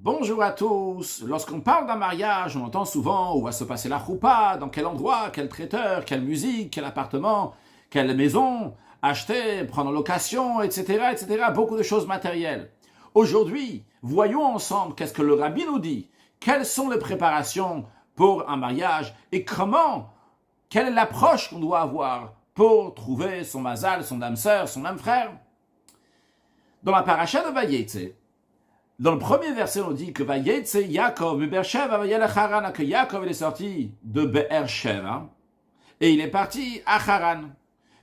Bonjour à tous. Lorsqu'on parle d'un mariage, on entend souvent où va se passer la choupa, dans quel endroit, quel traiteur, quelle musique, quel appartement, quelle maison, acheter, prendre en location, etc., etc. Beaucoup de choses matérielles. Aujourd'hui, voyons ensemble qu'est-ce que le rabbi nous dit. Quelles sont les préparations pour un mariage et quelle est l'approche qu'on doit avoir pour trouver son mazal, son âme sœur, son âme frère. Dans la paracha de Vayetze, dans le premier verset, on dit que Vayetze Yaakov de Beersheva vayelech Haran, que Yaakov est sorti de Beersheva et il est parti à Haran.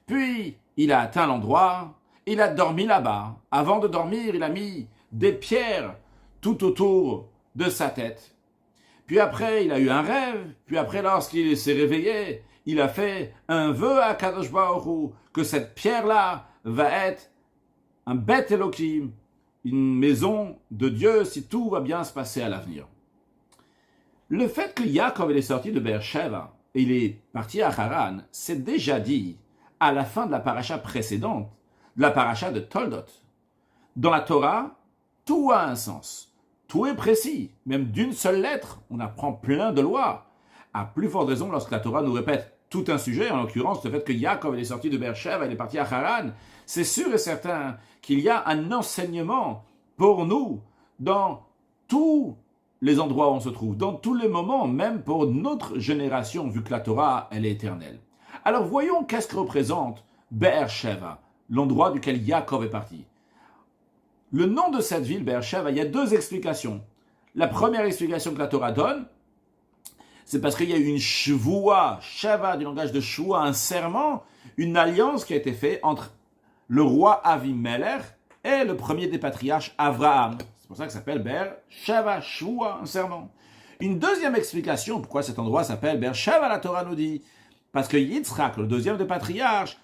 Puis il a atteint l'endroit, il a dormi là-bas. Avant de dormir, il a mis des pierres tout autour de sa tête. Puis après, il a eu un rêve. Puis après, lorsqu'il s'est réveillé, il a fait un vœu à Kadosh Baruch Hu que cette pierre-là va être un Beth Elohim, une maison de Dieu si tout va bien se passer à l'avenir. Le fait que Yaakov est sorti de Beersheva et il est parti à Haran, c'est déjà dit à la fin de la paracha précédente, de la paracha de Toldot. Dans la Torah, tout a un sens. Tout est précis. Même d'une seule lettre, on apprend plein de lois. À plus forte raison lorsque la Torah nous répète tout un sujet, en l'occurrence le fait que Yaakov est sorti de Beersheva, il est parti à Haran, c'est sûr et certain qu'il y a un enseignement pour nous dans tous les endroits où on se trouve, dans tous les moments, même pour notre génération, vu que la Torah, elle est éternelle. Alors voyons qu'est-ce que représente Beersheva, l'endroit duquel Yaakov est parti. Le nom de cette ville, Beersheva, il y a deux explications. La première explication que la Torah donne, c'est parce qu'il y a eu une shvoua, sheva du langage de shvoua, un serment, une alliance qui a été faite entre le roi Avimelech et le premier des patriarches Abraham. C'est pour ça que ça s'appelle Beersheva, shvoua, un serment. Une deuxième explication pourquoi cet endroit s'appelle Beersheva, la Torah nous dit, parce que Yitzhak, le deuxième des patriarches,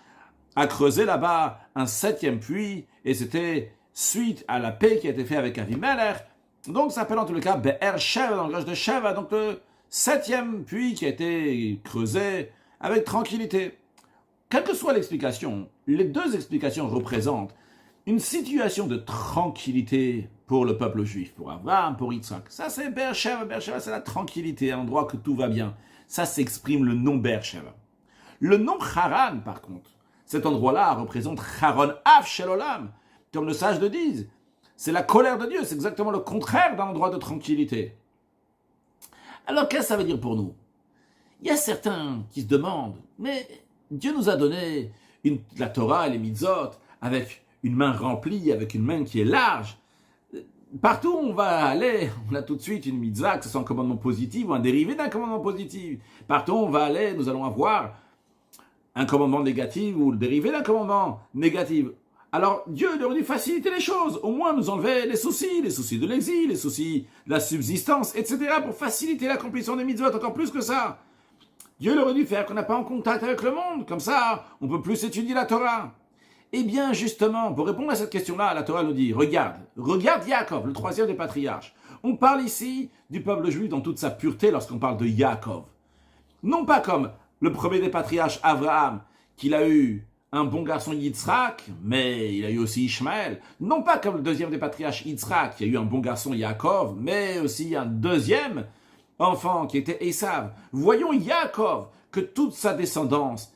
a creusé là-bas un 7e puits, et c'était suite à la paix qui a été faite avec Avimelech. Donc ça s'appelle en tout cas Beersheva, dans le langage de Sheva, donc le 7e puits qui a été creusé avec tranquillité. Quelle que soit l'explication, les deux explications représentent une situation de tranquillité pour le peuple juif, pour Abraham, pour Yitzhak. Ça c'est Beersheva, Beersheva c'est la tranquillité, un endroit que tout va bien. Ça s'exprime le nom Beersheva. Le nom Haran par contre, cet endroit-là représente Haron Af Shel Olam, comme le sage le dit. C'est la colère de Dieu, c'est exactement le contraire d'un endroit de tranquillité. Alors, qu'est-ce que ça veut dire pour nous? Il y a certains qui se demandent, mais Dieu nous a donné la Torah et les mitzvot avec une main remplie, avec une main qui est large. Partout où on va aller, on a tout de suite une mitzvah, que ce soit un commandement positif ou un dérivé d'un commandement positif. Partout où on va aller, nous allons avoir un commandement négatif ou le dérivé d'un commandement négatif. Alors, Dieu aurait dû faciliter les choses, au moins nous enlever les soucis de l'exil, les soucis de la subsistance, etc., pour faciliter l'accomplissement des mitzvot, encore plus que ça. Dieu aurait dû faire qu'on n'a pas en contact avec le monde, comme ça, on peut plus étudier la Torah. Eh bien, justement, pour répondre à cette question-là, la Torah nous dit, regarde Yaakov, le troisième des patriarches. On parle ici du peuple juif dans toute sa pureté lorsqu'on parle de Yaakov. Non pas comme le premier des patriarches, Abraham, qu'il a eu un bon garçon Yitzhak, mais il a eu aussi Ishmaël. Non pas comme le deuxième des patriarches Yitzhak, qui a eu un bon garçon Yaakov, mais aussi un deuxième enfant qui était Esav. Voyons Yaakov, que toute sa descendance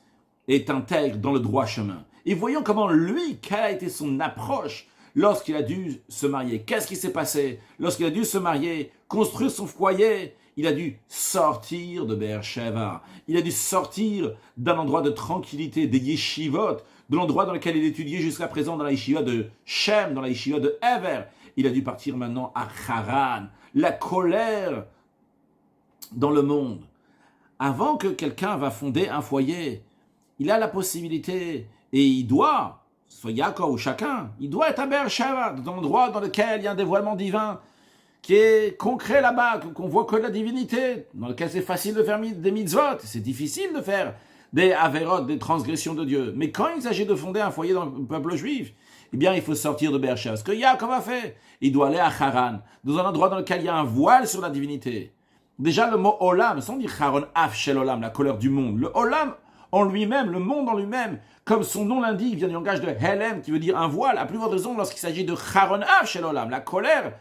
est intègre dans le droit chemin. Et voyons comment lui, quelle a été son approche lorsqu'il a dû se marier. Qu'est-ce qui s'est passé? Lorsqu'il a dû se marier, construire son foyer, il a dû sortir de Beersheva. Il a dû sortir d'un endroit de tranquillité, des yeshivot, de l'endroit dans lequel il étudiait jusqu'à présent, dans la yeshiva de Shem, dans la yeshiva de Ever. Il a dû partir maintenant à Haran. La colère dans le monde. Avant que quelqu'un va fonder un foyer, il a la possibilité, et il doit, soit Yaakov ou chacun, il doit être à Beersheva, dans l'endroit dans lequel il y a un dévoilement divin, qui est concret là-bas, qu'on voit que la divinité, dans lequel c'est facile de faire des mitzvot, c'est difficile de faire des averot, des transgressions de Dieu. Mais quand il s'agit de fonder un foyer dans le peuple juif, eh bien, il faut sortir de Beersheva. Ce que Yaakov a fait, il doit aller à Haran, dans un endroit dans lequel il y a un voile sur la divinité. Déjà, le mot Olam, sans dire Haron Af Shel Olam, la colère du monde. Le Olam en lui-même, le monde en lui-même, comme son nom l'indique, vient du langage de Helem, qui veut dire un voile. À plus forte raison, lorsqu'il s'agit de Haron Af Shel Olam, la colère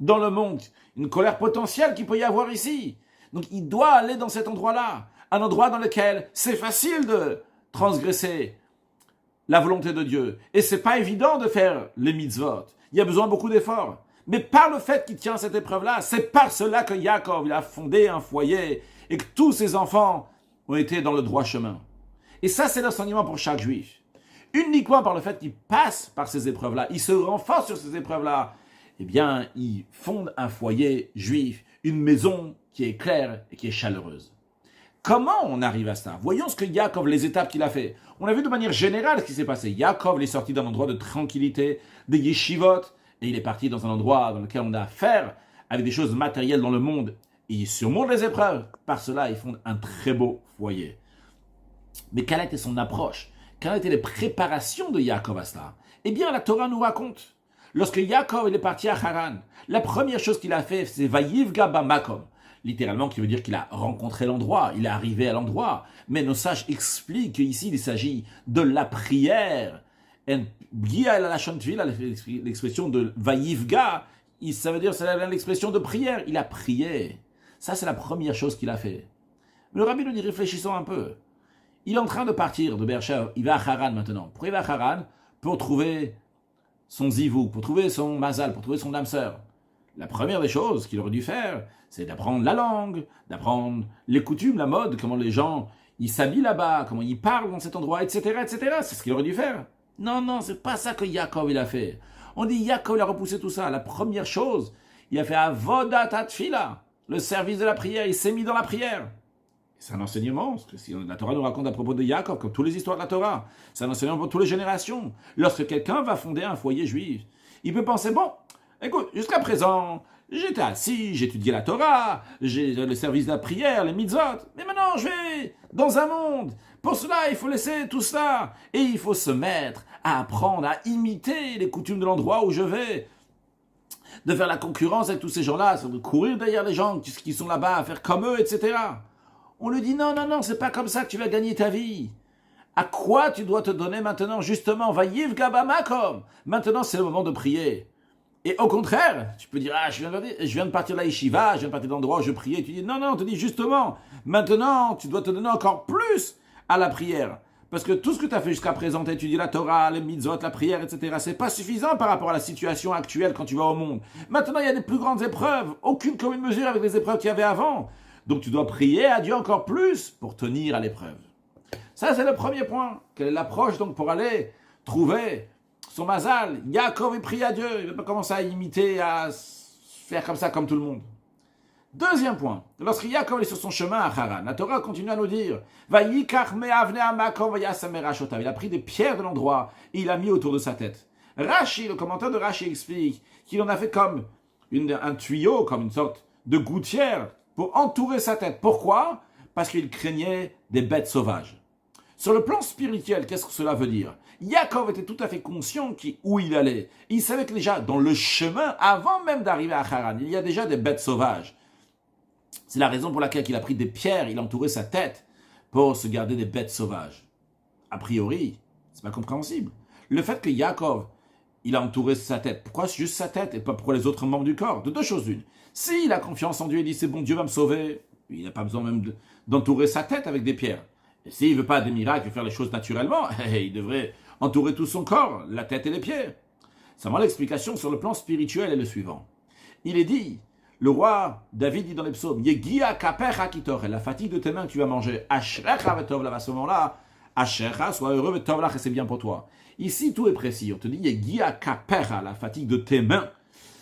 dans le monde, une colère potentielle qu'il peut y avoir ici. Donc il doit aller dans cet endroit-là, un endroit dans lequel c'est facile de transgresser la volonté de Dieu. Et c'est pas évident de faire les mitzvot. Il y a besoin de beaucoup d'efforts. Mais par le fait qu'il tient cette épreuve-là, c'est par cela que Yaakov il a fondé un foyer et que tous ses enfants ont été dans le droit chemin. Et ça, c'est l'enseignement pour chaque juif. Uniquement par le fait qu'il passe par ces épreuves-là, il se renforce sur ces épreuves-là, eh bien, il fonde un foyer juif, une maison qui est claire et qui est chaleureuse. Comment on arrive à ça? Voyons ce que Yaakov, les étapes qu'il a fait. On a vu de manière générale ce qui s'est passé. Yaakov est sorti d'un endroit de tranquillité, des yeshivot, et il est parti dans un endroit dans lequel on a affaire avec des choses matérielles dans le monde. Et il surmonte les épreuves. Par cela, il fonde un très beau foyer. Mais quelle était son approche? Quelles étaient les préparations de Yaakov à cela? Eh bien, la Torah nous raconte. Lorsque Yaakov est parti à Haran, la première chose qu'il a fait, c'est Vayivga Bamakom. Littéralement, qui veut dire qu'il a rencontré l'endroit, il est arrivé à l'endroit. Mais nos sages expliquent qu'ici, il s'agit de la prière. L'expression de Vayivga, ça veut dire, c'est l'expression de prière. Il a prié. Ça, c'est la première chose qu'il a fait. Mais le rabbi nous dit, réfléchissons un peu. Il est en train de partir de Beersheba, il va à Haran maintenant. Pourquoi il va à Haran? Pour trouver son zivou, pour trouver son mazal, pour trouver son âme sœur. La première des choses qu'il aurait dû faire, c'est d'apprendre la langue, d'apprendre les coutumes, la mode, comment les gens ils s'habillent là-bas, comment ils parlent dans cet endroit, etc., etc. C'est ce qu'il aurait dû faire. Non, c'est pas ça que Yaakov il a fait. On dit Yaakov il a repoussé tout ça. La première chose, il a fait Avodat Tfila, le service de la prière. Il s'est mis dans la prière. C'est un enseignement, parce que si la Torah nous raconte à propos de Yaakov, comme toutes les histoires de la Torah, c'est un enseignement pour toutes les générations. Lorsque quelqu'un va fonder un foyer juif, il peut penser, bon, écoute, jusqu'à présent, j'étais assis, j'étudiais la Torah, j'ai le service de la prière, les mitzvot, mais maintenant je vais dans un monde. Pour cela, il faut laisser tout cela, et il faut se mettre à apprendre, à imiter les coutumes de l'endroit où je vais, de faire la concurrence avec tous ces gens-là, de courir derrière les gens qui sont là-bas, à faire comme eux, etc. On lui dit non, c'est pas comme ça que tu vas gagner ta vie. À quoi tu dois te donner maintenant? Justement, Vayiv Gabamakom. Maintenant, c'est le moment de prier. Et au contraire, tu peux dire, je viens de partir de la yeshiva, je viens de partir de l'endroit où je priais. Tu dis, non, on te dit justement, maintenant, tu dois te donner encore plus à la prière. Parce que tout ce que tu as fait jusqu'à présent, tu étudies la Torah, les mitzvot, la prière, etc., c'est pas suffisant par rapport à la situation actuelle quand tu vas au monde. Maintenant, il y a des plus grandes épreuves. Aucune commune mesure avec les épreuves qu'il y avait avant. Donc tu dois prier à Dieu encore plus pour tenir à l'épreuve. Ça, c'est le premier point. Quelle est l'approche donc pour aller trouver son mazal? Yaakov prie à Dieu. Il ne va pas commencer à imiter, à faire comme ça, comme tout le monde. Deuxième point. Lorsque Yaakov est sur son chemin à Haran, la Torah continue à nous dire il a pris des pierres de l'endroit et il a mis autour de sa tête. Rashi, le commentaire de Rashi explique qu'il en a fait comme un tuyau, comme une sorte de gouttière pour entourer sa tête. Pourquoi? Parce qu'il craignait des bêtes sauvages. Sur le plan spirituel, qu'est-ce que cela veut dire? Yaakov était tout à fait conscient où il allait. Il savait que déjà, dans le chemin, avant même d'arriver à Haran, il y a déjà des bêtes sauvages. C'est la raison pour laquelle il a pris des pierres, il a entouré sa tête pour se garder des bêtes sauvages. A priori, c'est pas compréhensible. Le fait que Yaakov, il a entouré sa tête, pourquoi juste sa tête et pas pourquoi les autres membres du corps? De deux choses l'une. S'il a confiance en Dieu et dit c'est bon, Dieu va me sauver, il n'a pas besoin même d'entourer sa tête avec des pierres. Et s'il ne veut pas des miracles et faire les choses naturellement, il devrait entourer tout son corps, la tête et les pieds. Seulement l'explication sur le plan spirituel est le suivant. Il est dit, le roi David dit dans les psaumes, Yegia kapecha kitor, la fatigue de tes mains que tu vas manger, Ashrecha vetov là, à ce moment-là, Ashrecha, sois heureux vetov là, et c'est bien pour toi. Ici, tout est précis. On te dit Yegia kapecha, la fatigue de tes mains.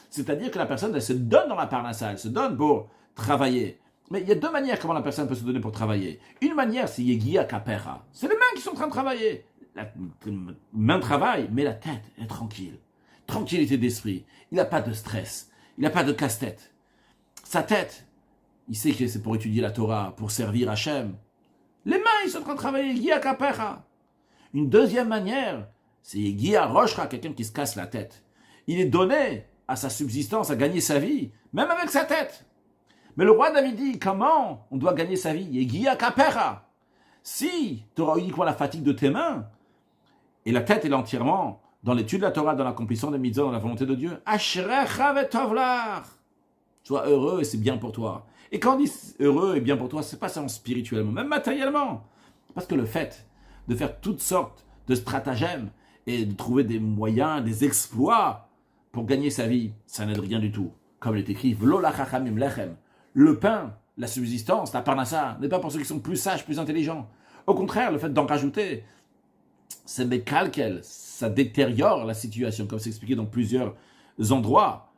C'est-à-dire que la personne, elle se donne dans la parnassa, elle se donne pour travailler. Mais il y a deux manières comment la personne peut se donner pour travailler. Une manière, c'est Yegia Kapera. C'est les mains qui sont en train de travailler. La main travaille, mais la tête est tranquille. Tranquillité d'esprit. Il n'a pas de stress. Il n'a pas de casse-tête. Sa tête, il sait que c'est pour étudier la Torah, pour servir Hachem. Les mains, ils sont en train de travailler. Yegia Kapera. Une deuxième manière, c'est Yegia Roshra, quelqu'un qui se casse la tête. Il est donné à sa subsistance, à gagner sa vie, même avec sa tête. Mais le roi David dit, comment on doit gagner sa vie? Yegia Kapera. Si tu auras uniquement la fatigue de tes mains, et la tête est entièrement dans l'étude de la Torah, dans l'accomplissement des mitzvot, dans la volonté de Dieu. Ashrecha vetovlar. Sois heureux et c'est bien pour toi. Et quand on dit heureux et bien pour toi, c'est pas seulement spirituellement, même matériellement. Parce que le fait de faire toutes sortes de stratagèmes et de trouver des moyens, des exploits pour gagner sa vie, ça n'aide rien du tout. Comme il est écrit, V'lo la chachamim lechem. Le pain, la subsistance, la parnassa, n'est pas pour ceux qui sont plus sages, plus intelligents. Au contraire, le fait d'en rajouter, c'est mécalquel, ça détériore la situation, comme c'est expliqué dans plusieurs endroits.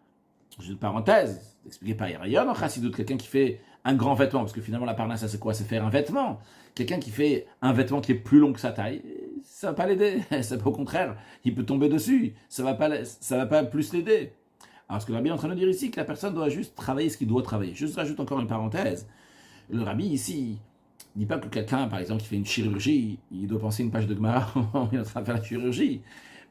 J'ai une parenthèse, expliqué par Yarayon en Chassidut, quelqu'un qui fait un grand vêtement, parce que finalement la parnassa c'est quoi? C'est faire un vêtement. Quelqu'un qui fait un vêtement qui est plus long que sa taille, ça va pas l'aider. C'est au contraire, il peut tomber dessus, ça va pas plus l'aider. Alors ce que le rabbi est en train de dire ici, que la personne doit juste travailler ce qu'il doit travailler. Je rajoute encore une parenthèse. Le rabbi ici, il ne dit pas que quelqu'un, par exemple, qui fait une chirurgie, il doit penser une page de Gemara quand il est en train de faire la chirurgie.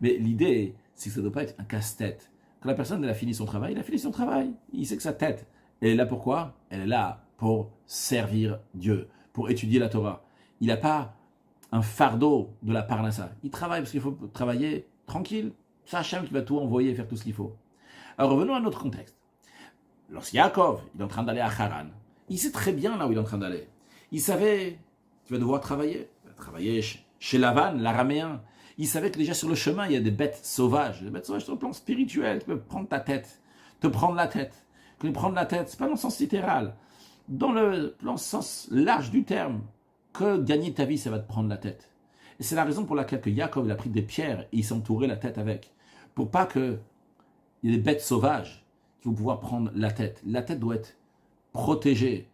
Mais l'idée, c'est que ça ne doit pas être un casse-tête. Quand la personne elle a fini son travail, il a fini son travail. Il sait que sa tête, elle est là pourquoi? Elle est là pour servir Dieu, pour étudier la Torah. Il n'a pas un fardeau de la parnassa. Il travaille parce qu'il faut travailler tranquille. C'est Hachem qui va tout envoyer et faire tout ce qu'il faut. Alors revenons à notre contexte. Lorsqu'Yaakov il est en train d'aller à Haran, il sait très bien là où il est en train d'aller. Il savait qu'il va devoir travailler. Il va travailler chez Lavan, l'araméen. Il savait que déjà sur le chemin, il y a des bêtes sauvages. Des bêtes sauvages sur le plan spirituel qui peuvent prendre ta tête, te prendre la tête. Quand ils prennent la tête, ce n'est pas dans le sens littéral. Dans le sens large du terme, que gagner ta vie, ça va te prendre la tête. Et c'est la raison pour laquelle que Yaakov il a pris des pierres et il s'est entouré la tête avec. Pour pas que il y ait des bêtes sauvages qui vont pouvoir prendre la tête. La tête doit être protégée.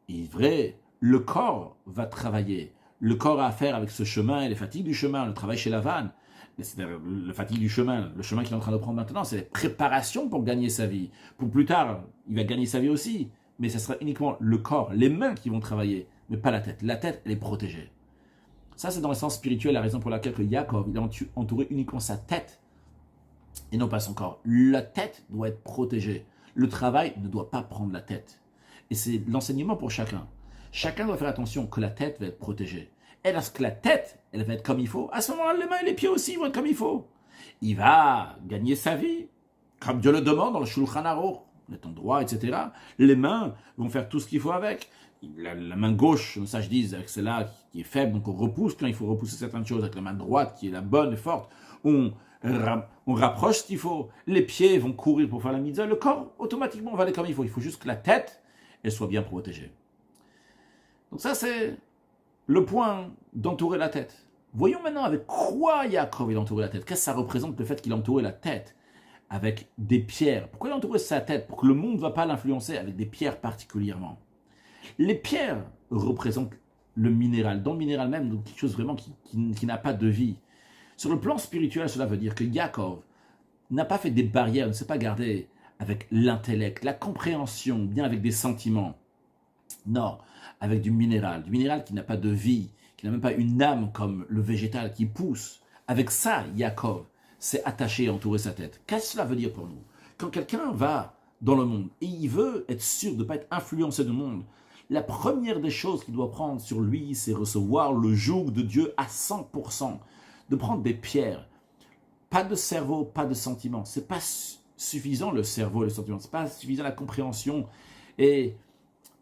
Et vrai, le corps va travailler. Le corps a affaire avec ce chemin et les fatigues du chemin, le travail chez Lavan. Le fatigue du chemin, le chemin qu'il est en train de prendre maintenant, c'est la préparation pour gagner sa vie. Pour plus tard, il va gagner sa vie aussi. Mais ce sera uniquement le corps, les mains qui vont travailler, mais pas la tête. La tête, elle est protégée. Ça, c'est dans le sens spirituel la raison pour laquelle Yaakov il a entouré uniquement sa tête et non pas son corps. La tête doit être protégée. Le travail ne doit pas prendre la tête. Et c'est l'enseignement pour chacun. Chacun doit faire attention que la tête va être protégée. Et lorsque la tête, elle va être comme il faut, à ce moment-là, les mains et les pieds aussi vont être comme il faut. Il va gagner sa vie, comme Dieu le demande dans le Shulchan Aruch, étant droit, etc. Les mains vont faire tout ce qu'il faut avec. La main gauche, comme ça je dis, avec celle-là qui est faible, donc on repousse quand il faut repousser certaines choses, avec la main droite qui est la bonne et forte, on rapproche ce qu'il faut, les pieds vont courir pour faire la mitzvah, le corps automatiquement va aller comme il faut juste que la tête, elle soit bien protégée. Donc ça c'est le point d'entourer la tête. Voyons maintenant avec quoi Yaakov il a entouré la tête. Qu'est-ce que ça représente le fait qu'il a entouré la tête avec des pierres? Pourquoi il a entouré sa tête? Pour que le monde ne va pas l'influencer avec des pierres particulièrement. Les pierres représentent le minéral, dans le minéral même, donc quelque chose vraiment qui n'a pas de vie. Sur le plan spirituel, cela veut dire que Yaakov n'a pas fait des barrières, ne s'est pas gardé avec l'intellect, la compréhension, bien avec des sentiments. Non, avec du minéral qui n'a pas de vie, qui n'a même pas une âme comme le végétal qui pousse. Avec ça, Yaakov s'est attaché et entouré sa tête. Qu'est-ce que cela veut dire pour nous? Quand quelqu'un va dans le monde et il veut être sûr de ne pas être influencé du monde, la première des choses qu'il doit prendre sur lui, c'est recevoir le joug de Dieu à 100%. De prendre des pierres. Pas de cerveau, pas de sentiment. Ce n'est pas suffisant le cerveau et le sentiment. Ce n'est pas suffisant la compréhension et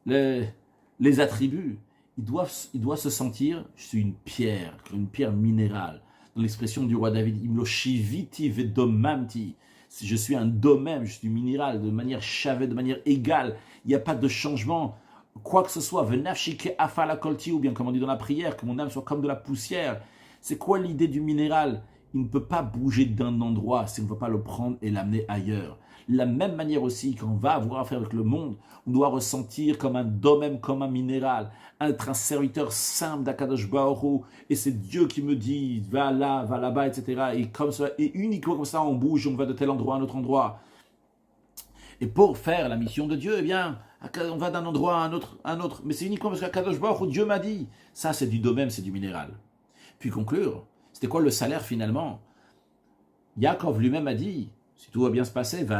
les attributs. Il doit se sentir, je suis une pierre minérale. Dans l'expression du roi David, Imloshiviti vedomamti. Je suis un domème, je suis minéral, de manière chavée, de manière égale. Il n'y a pas de changement. Quoi que ce soit, venafshike afala kolti, ou bien comme on dit dans la prière, que mon âme soit comme de la poussière. C'est quoi l'idée du minéral? Il ne peut pas bouger d'un endroit si on ne veut pas le prendre et l'amener ailleurs. De la même manière aussi, quand on va avoir affaire avec le monde, on doit ressentir comme un domaine, comme un minéral, être un serviteur simple d'Akadosh Baruch Hu, et c'est Dieu qui me dit, va là, va là-bas, etc. Et comme ça, et uniquement comme ça, on bouge, on va de tel endroit à un autre endroit. Et pour faire la mission de Dieu, eh bien, on va d'un endroit à un autre. Mais c'est uniquement parce qu'Akadosh Baruch Hu, Dieu m'a dit. Ça, c'est du domaine, c'est du minéral. Puis conclure, c'était quoi le salaire finalement? Yaakov lui-même a dit, si tout va bien se passer, que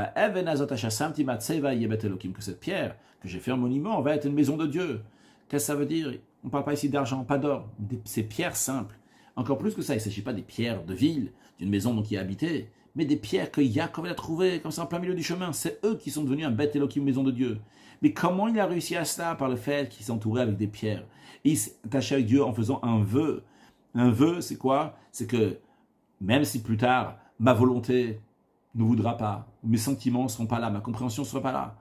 cette pierre que j'ai fait un monument va être une maison de Dieu. Qu'est-ce que ça veut dire? On ne parle pas ici d'argent, pas d'or. Ces pierres simples Encore plus que ça, il ne s'agit pas des pierres de ville, d'une maison donc qui est habitée, mais des pierres que Yaakov a trouvées comme ça en plein milieu du chemin. C'est eux qui sont devenus un bête Elohim, maison de Dieu. Mais comment il a réussi à cela? Par le fait qu'il s'entourait avec des pierres. Et il s'est attaché avec Dieu en faisant un vœu. Un vœu, c'est quoi? C'est que même si plus tard, ma volonté ne voudra pas, mes sentiments ne seront pas là, ma compréhension ne sera pas là,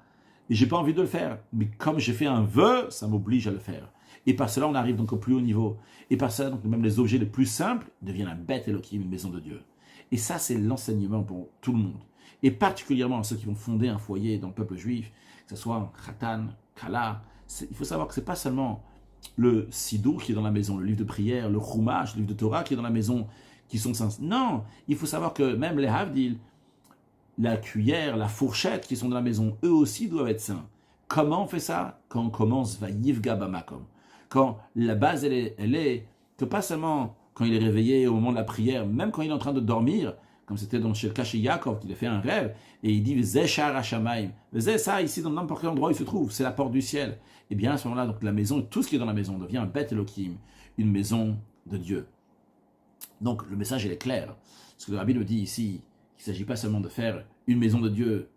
et j'ai pas envie de le faire, mais comme j'ai fait un vœu, ça m'oblige à le faire. Et par cela, on arrive donc au plus haut niveau. Et par cela, donc même les objets les plus simples deviennent un bête Elohim, une maison de Dieu. Et ça, c'est l'enseignement pour tout le monde. Et particulièrement à ceux qui vont fonder un foyer dans le peuple juif, que ce soit un Khatan, Kala. Il faut savoir que ce n'est pas seulement le Sidour qui est dans la maison, le livre de prière, le Chumash, le livre de Torah qui est dans la maison, qui sont saints. Non, il faut savoir que même les Havdil, la cuillère, la fourchette qui sont dans la maison, eux aussi doivent être saints. Comment on fait ça? Quand on commence Vayivga Bamakom. Quand la base, elle est que pas seulement quand il est réveillé au moment de la prière, même quand il est en train de dormir, comme c'était dans chez le Kaché Yaakov, qu'il a fait un rêve, et il dit Zeshar Hashamaim. Zé, ça, ici, dans n'importe quel endroit où il se trouve, c'est la porte du ciel. Et bien à ce moment-là, donc la maison, tout ce qui est dans la maison devient un bête Elohim, une maison de Dieu. Donc le message, il est clair. Ce que le Rabbi nous dit ici, il ne s'agit pas seulement de faire une maison de Dieu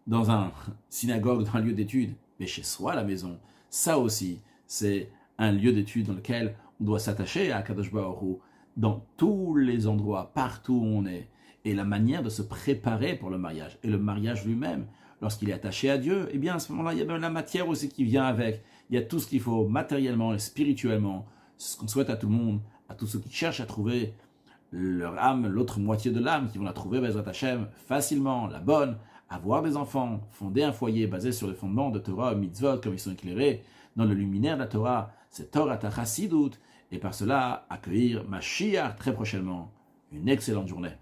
dans un synagogue, dans un lieu d'étude, mais chez soi, la maison. Ça aussi, c'est un lieu d'étude dans lequel on doit s'attacher à Kadosh Baruch Hu dans tous les endroits, partout où on est. Et la manière de se préparer pour le mariage. Et le mariage lui-même, lorsqu'il est attaché à Dieu, eh bien à ce moment-là, il y a même la matière aussi qui vient avec. Il y a tout ce qu'il faut matériellement et spirituellement. Ce qu'on souhaite à tout le monde, à tous ceux qui cherchent à trouver leur âme, l'autre moitié de l'âme, qui vont la trouver, Bezrat Hashem, facilement, la bonne, avoir des enfants, fonder un foyer basé sur les fondements de Torah, mitzvot, comme ils sont éclairés dans le luminaire de la Torah, c'est Torah ta Chassidut, et par cela accueillir Mashiach très prochainement. Une excellente journée.